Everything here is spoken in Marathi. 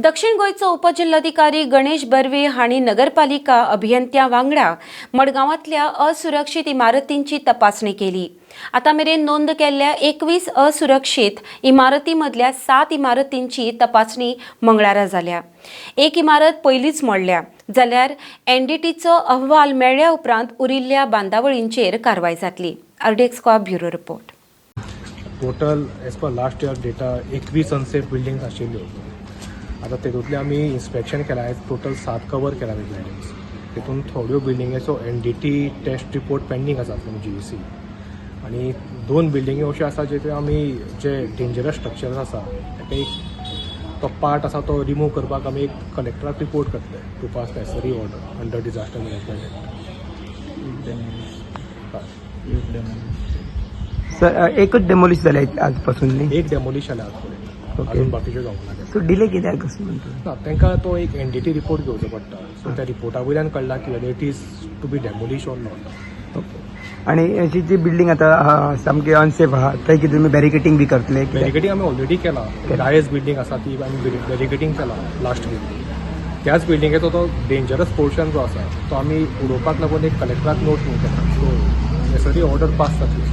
दक्षिण गोंयचो उपजिल्हाधिकारी गणेश बर्वे हांणी नगरपालिका अभियंत्या वांगडा मडगांवांतल्या असुरक्षीत इमारतींची तपासणी केली। आता मेरेन नोंद केल्ल्या 21 असुरक्षीत इमारतींमदल्या 7 इमारतींची तपासणी मंगळारा जाल्या। एक इमारत पयलींच मोडल्या, जाल्यार एनडीटीचो अहवाल मेळ्ळ्या उपरांत उरिल्ल्या बांदावळींचेर कारवाय जातली। RDX bureau report. Total as per last year data 21 unsafe buildings आशिल्ल्यो। आता तेतूंतले आमी इन्स्पेक्शन केला, टोटल 7 कवर केला बिल्डिंग्स। तेतून थोड्यो बिल्डिंगेचो एनडीटी टेस्ट रिपोर्ट पेंडींग आसा फ्रॉम जीईसी आनी 2 बिल्डिंगी अश्यो आसा जेथे आमी जे डेंजरस स्ट्रक्चर्स आसा ताका एक तो पार्ट आसा तो रिमूव करपाक आमी एक कलेक्टराक रिपोर्ट करतले to pass necessary order under disaster management act. Sir एकच डेमोलिश जाले आजपासून न्ही? एक डेमोलिश जाल्या आजपर्यंत, अजून बाकीचे जावंक ना। सो डिले कित्याक कसो म्हणटा? ना तांकां तो एक एनडीटी रिपोर्ट घेवचो पडटा, सो त्या रिपोर्टा वयल्यान कळला की whether it is to be demolish or not. Okay. आणि अशी जी बिल्डिंग आता सामकी अनसेफ आहा थंय कितें तुमी बॅरिकेटिंग बी करतले? बॅरिकेटिंग आमी ऑलरेडी केला। डायस बिल्डिंग आसा ती आमी बॅरिकेटिंग केला लास्ट वीक। त्याच बिल्डिंगेचो तो डेंजरस पोर्शन जो आसा तो आमी उडोवपाक लागून एक कलेक्टराक नोट केला, सो नेसेसरी ऑर्डर पास जातली।